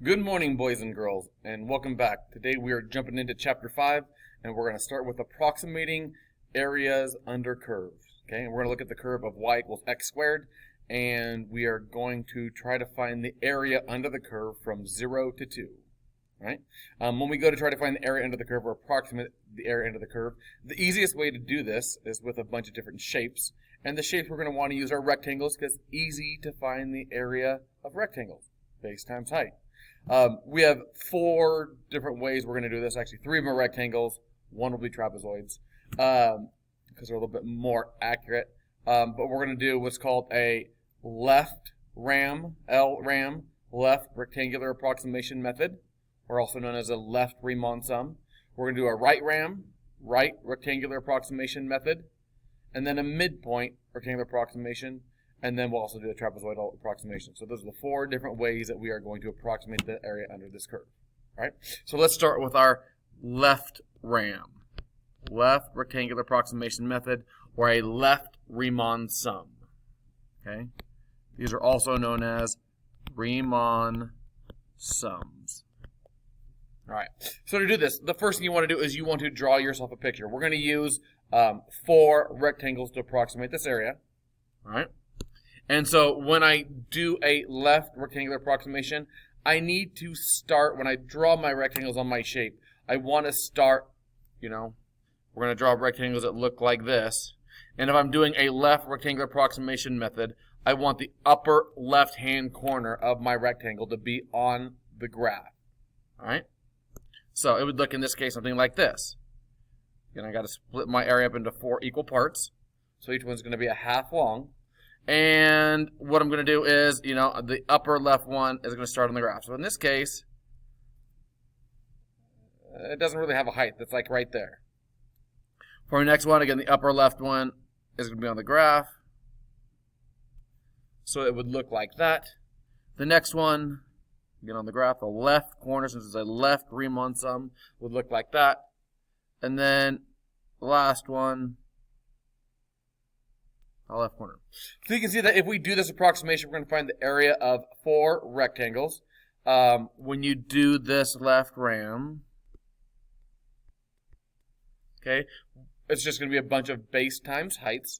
Good morning, boys and girls, and welcome back. Today we are jumping into Chapter 5, and we're going to start with approximating areas under curves. Okay, and we're going to look at the curve of y equals x squared, and we are going to try to find the area under the curve from 0 to 2. Right? When we go to try to find the area under the curve or approximate the area under the curve, the easiest way to do this is with a bunch of different shapes. And the shapes we're going to want to use are rectangles because it's easy to find the area of rectangles. Base times height. We have 4 different ways we're going to do this. Actually, 3 of them are rectangles. 1 will be trapezoids because they're a little bit more accurate. But we're going to do what's called a left ram, L-ram, left rectangular approximation method, or also known as a left Riemann sum. We're going to do a right ram, right rectangular approximation method, and then a midpoint rectangular approximation. And then we'll also do a trapezoidal approximation. So those are the 4 different ways that we are going to approximate the area under this curve. All right? So let's start with our left ram, left rectangular approximation method, or a left Riemann sum. Okay? These are also known as Riemann sums. All right. So to do this, the first thing you want to do is you want to draw yourself a picture. We're going to use 4 rectangles to approximate this area. All right? And so when I do a left rectangular approximation, I need to start, when I draw my rectangles on my shape, I want to start, we're going to draw rectangles that look like this. And if I'm doing a left rectangular approximation method, I want the upper left-hand corner of my rectangle to be on the graph. All right? So it would look in this case something like this. Again, I got to split my area up into 4 equal parts. So each one's going to be a half long. And what I'm going to do is, the upper left one is going to start on the graph. So in this case, it doesn't really have a height. That's like right there. For the next one, again, the upper left one is going to be on the graph. So it would look like that. The next one, again on the graph, the left corner, since it's a left Riemann sum, would look like that. And then the last one, the left corner. So you can see that if we do this approximation, we're going to find the area of 4 rectangles. When you do this left ram, okay, it's just going to be a bunch of base times heights.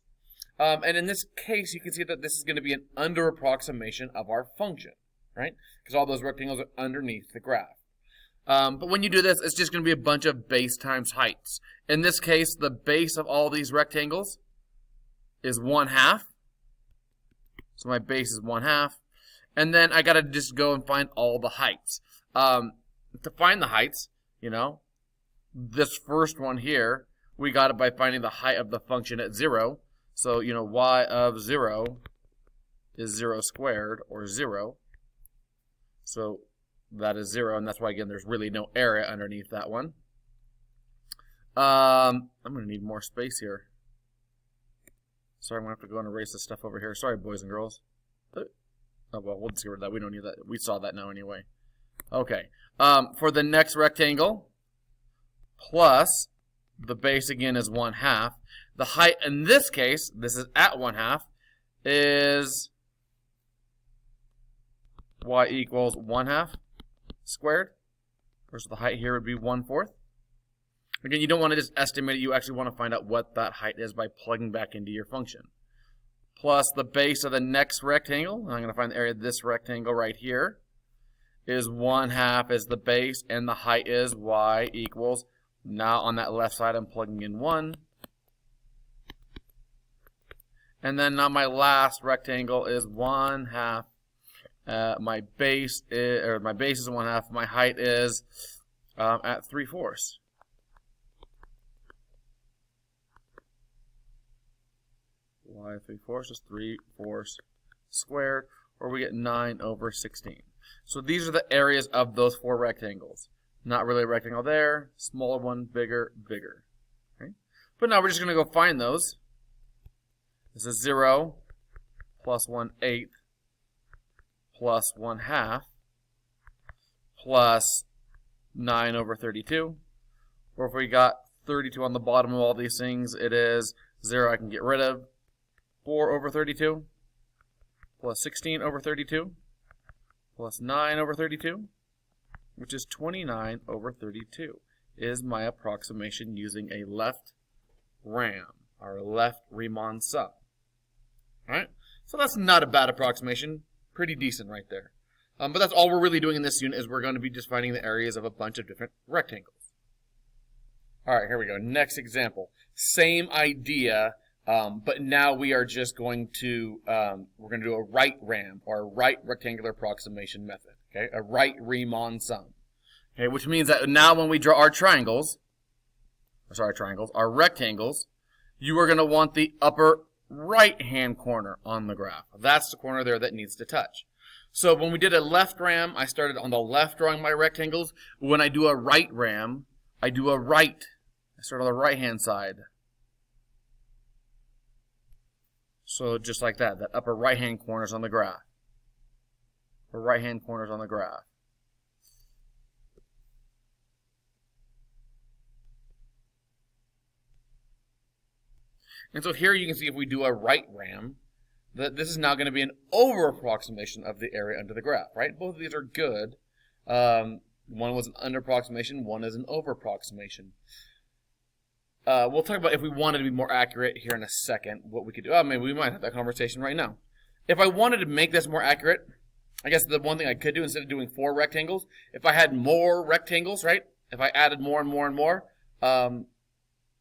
And in this case, you can see that this is going to be an under approximation of our function, right? Because all those rectangles are underneath the graph. But when you do this, it's just going to be a bunch of base times heights. In this case, the base of all these rectangles is 1/2. So my base is 1/2. And then I got to just go and find all the heights. To find the heights, this first one here, we got it by finding the height of the function at 0. So, y of 0 is 0 squared, or 0. So that is 0, and that's why, again, there's really no area underneath that one. I'm going to need more space here. Sorry, I'm going to have to go and erase this stuff over here. Sorry, boys and girls. Oh, well, we'll just get rid of that. We don't need that. We saw that now anyway. Okay. For the next rectangle, plus the base, again, is 1/2. The height in this case, this is at 1/2, is y equals 1/2 squared. Versus the height here would be 1/4. Again, you don't want to just estimate it. You actually want to find out what that height is by plugging back into your function. Plus the base of the next rectangle, I'm going to find the area of this rectangle right here, is 1/2 is the base, and the height is y equals, now on that left side I'm plugging in 1. And then now my last rectangle is 1/2. My base is 1/2. My height is at 3/4. Y 3/4 is 3/4 squared, or we get 9/16. So these are the areas of those 4 rectangles. Not really a rectangle there, smaller one, bigger, bigger. Okay? But now we're just going to go find those. This is 0 plus 1/8 plus 1/2 plus 9/32. Or if we got 32 on the bottom of all these things, it is 0 I can get rid of. 4/32 plus 16/32 plus 9/32 which is 29 over 32, is my approximation using a left RAM, or left Riemann sum. Alright, so that's not a bad approximation. Pretty decent right there. But that's all we're really doing in this unit, is we're going to be just finding the areas of a bunch of different rectangles. Alright, here we go. Next example. Same idea, but now we are just going to, we're going to do a right RAM, or a right rectangular approximation method. Okay, a right Riemann sum. Okay, which means that now when we draw our triangles, our rectangles, you are going to want the upper right-hand corner on the graph. That's the corner there that needs to touch. So when we did a left RAM, I started on the left drawing my rectangles. When I do a right RAM, I do a right. I start on the right-hand side. So just like that, that upper right-hand corner is on the graph. The right-hand corner is on the graph. And so here you can see if we do a right RAM, that this is now going to be an over approximation of the area under the graph, right? Both of these are good. One was an under approximation, one is an over approximation. We'll talk about if we wanted to be more accurate here in a second, what we could do. Oh, maybe we might have that conversation right now. If I wanted to make this more accurate, I guess the one thing I could do, instead of doing 4 rectangles, if I had more rectangles, right? If I added more and more and more,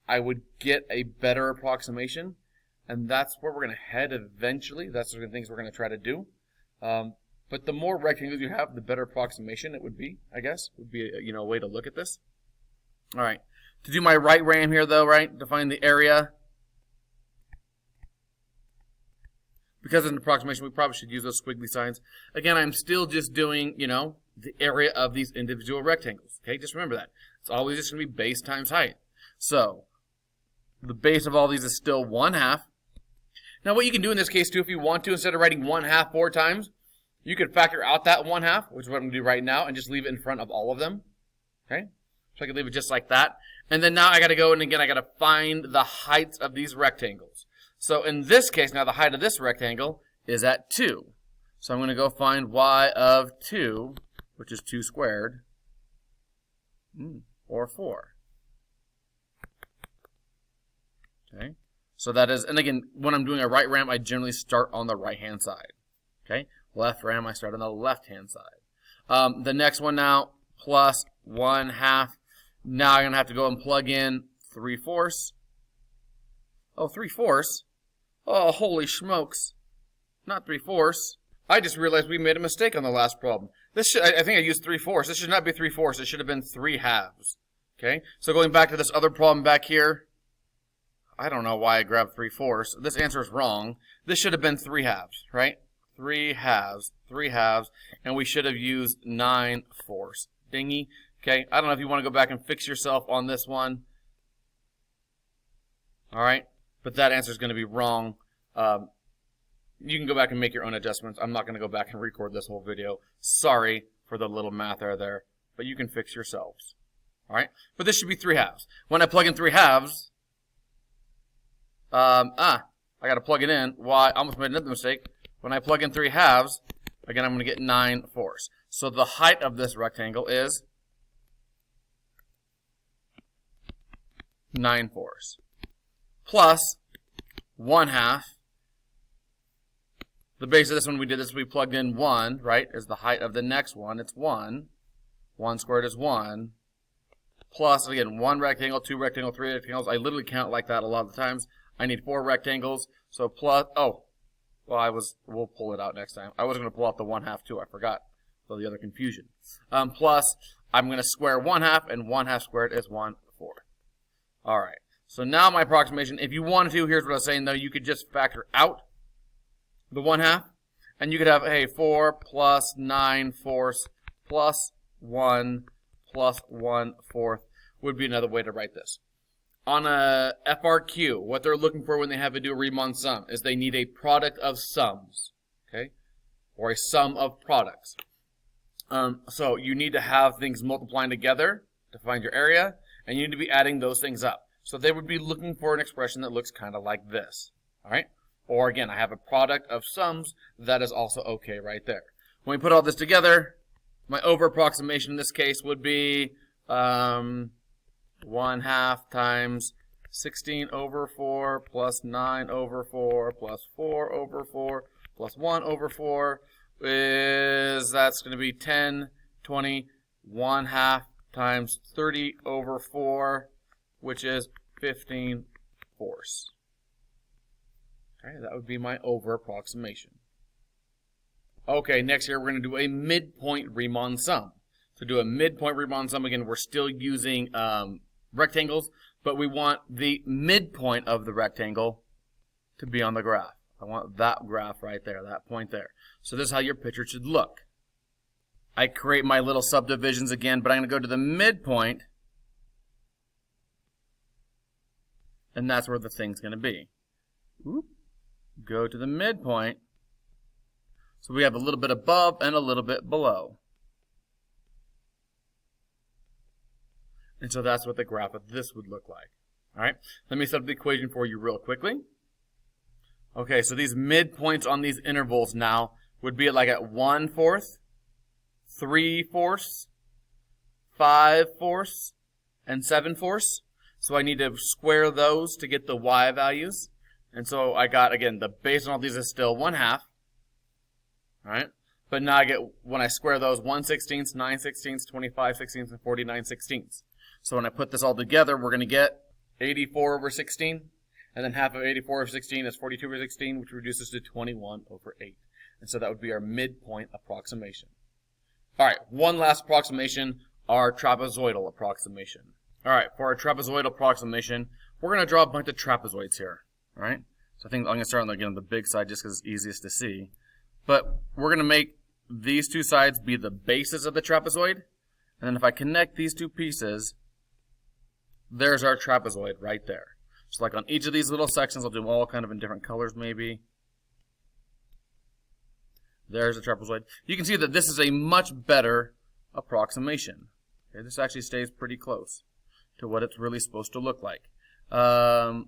I would get a better approximation, and that's where we're going to head eventually. That's the things we're going to try to do. But the more rectangles you have, the better approximation it would be, I guess. Would be a way to look at this. All right. To do my right RAM here, though, right, to find the area, because it's an approximation, we probably should use those squiggly signs. Again, I'm still just doing, the area of these individual rectangles. Okay, just remember that. It's always just going to be base times height. So the base of all these is still 1/2. Now what you can do in this case too, if you want to, instead of writing 1/2 4 times, you could factor out that 1/2, which is what I'm going to do right now, and just leave it in front of all of them. Okay, so I can leave it just like that. And then now I got to go, and again, I got to find the heights of these rectangles. So in this case, now the height of this rectangle is at 2. So I'm going to go find y of 2, which is 2 squared, or 4. Okay, so that is, and again, when I'm doing a right RAM, I generally start on the right-hand side. Okay, left RAM, I start on the left-hand side. The next one now, plus 1/2. Now I'm going to have to go and plug in 3/4. Oh, 3/4? Oh, holy smokes. Not 3/4. I just realized we made a mistake on the last problem. I think I used 3/4. This should not be 3/4. It should have been 3/2. Okay, so going back to this other problem back here, I don't know why I grabbed 3/4. This answer is wrong. This should have been 3/2, right? 3/2, and we should have used 9/4. Dingy. Okay, I don't know if you want to go back and fix yourself on this one. All right, but that answer is going to be wrong. You can go back and make your own adjustments. I'm not going to go back and record this whole video. Sorry for the little math error there, but you can fix yourselves. All right, but this should be 3/2. When I plug in 3/2, I got to plug it in. Why? I almost made another mistake. When I plug in 3/2, again, I'm going to get 9/4. So the height of this rectangle is 9/4 plus 1/2. The base of this one, we did this, we plugged in 1, right, is the height of the next one. It's 1. 1 squared is 1. Plus, again, 1 rectangle, 2 rectangle, 3 rectangles. I literally count like that a lot of the times. I need 4 rectangles. So plus, we'll pull it out next time. I was going to pull out the 1/2 too. I forgot. So the other confusion. Plus, I'm going to square 1/2, and 1/2 squared is 1/4. All right. So now my approximation, if you wanted to, here's what I was saying, though. You could just factor out the 1/2, and you could have, 4 plus 9/4 plus 1 plus 1/4 would be another way to write this. On a FRQ, what they're looking for when they have to do a Riemann sum is they need a product of sums, okay, or a sum of products. So you need to have things multiplying together to find your area, and you need to be adding those things up. So they would be looking for an expression that looks kind of like this, all right? Or again, I have a product of sums. That is also okay right there. When we put all this together, My over approximation in this case would be 1/2 times 16 over 4 plus 9 over 4 plus 4 over 4 plus 1 over 4 that's going to be 10, 20, 1/2 times 30 over 4, which is 15 fourths. Okay, that would be my over approximation. Okay, next here we're going to do a midpoint Riemann sum. To do a midpoint Riemann sum, again, we're still using rectangles, but we want the midpoint of the rectangle to be on the graph. I want that graph right there, that point there. So this is how your picture should look. I create my little subdivisions again, but I'm going to go to the midpoint, and that's where the thing's going to be. Oop. Go to the midpoint. So we have a little bit above and a little bit below. And so that's what the graph of this would look like. All right, let me set up the equation for you real quickly. Okay, so these midpoints on these intervals now would be like at 1/4, 3/4, 5/4, and 7/4. So I need to square those to get the y values. And so I got, again, the base on all these is still 1/2. All right, but now I get, when I square those, 1/16, 9/16, 25/16, and 49/16. So when I put this all together, we're going to get 84 over 16. And then half of 84 over 16 is 42 over 16, which reduces to 21 over 8. And so that would be our midpoint approximation. All right, one last approximation, our trapezoidal approximation. All right, for our trapezoidal approximation, we're going to draw a bunch of trapezoids here. All right, so I think I'm going to start on the big side just because it's easiest to see. But we're going to make these two sides be the bases of the trapezoid. And then if I connect these two pieces, there's our trapezoid right there. So like on each of these little sections, I'll do them all kind of in different colors maybe. There's a trapezoid. You can see that this is a much better approximation. Okay, this actually stays pretty close to what it's really supposed to look like. There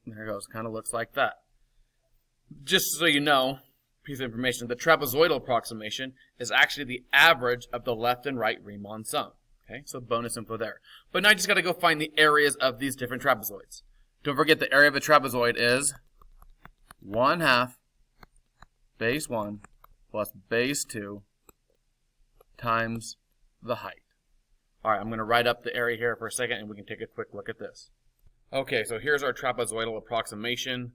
it goes. Kind of looks like that. Just so you know, piece of information, the trapezoidal approximation is actually the average of the left and right Riemann sum. Okay, so bonus info there. But now I just got to go find the areas of these different trapezoids. Don't forget the area of a trapezoid is 1/2 base 1 plus base 2 times the height. All right, I'm going to write up the area here for a second, and we can take a quick look at this. Okay, so here's our trapezoidal approximation.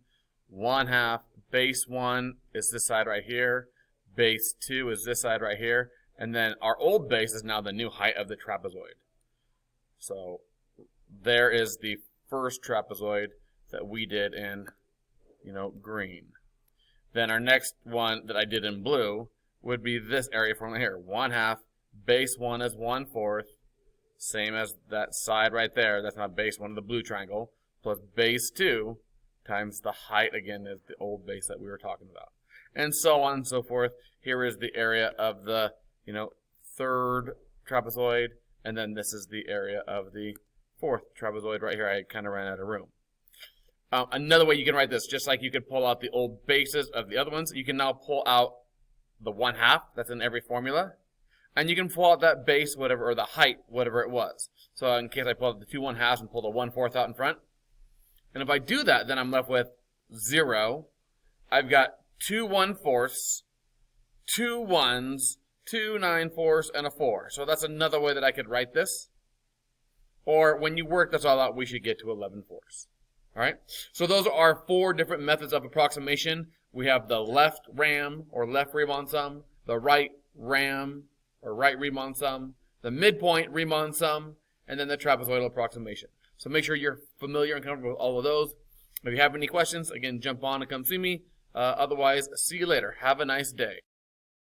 1/2 base 1 is this side right here. Base 2 is this side right here. And then our old base is now the new height of the trapezoid. So there is the first trapezoid that we did in, green. Then our next one that I did in blue would be this area from here. 1/2 base 1 is 1/4. Same as that side right there. That's not base 1 of the blue triangle. Plus base 2 times the height, again, is the old base that we were talking about. And so on and so forth. Here is the area of the third trapezoid, and then this is the area of the fourth trapezoid right here. I kind of ran out of room. Another way you can write this, just like you could pull out the old bases of the other ones, you can now pull out the 1/2 that's in every formula, and you can pull out that base, whatever, or the height, whatever it was. So in case I pull out the 2 1/2s and pull the 1/4 out in front, and if I do that, then I'm left with 0. I've got 2 1/4s, 2 1s, 2 9/4, and a 4. So that's another way that I could write this. Or when you work this all out, we should get to 11/4. All right. So those are our 4 different methods of approximation. We have the left RAM or left Riemann sum, the right RAM or right Riemann sum, the midpoint Riemann sum, and then the trapezoidal approximation. So make sure you're familiar and comfortable with all of those. If you have any questions, again, jump on and come see me. Otherwise, see you later. Have a nice day.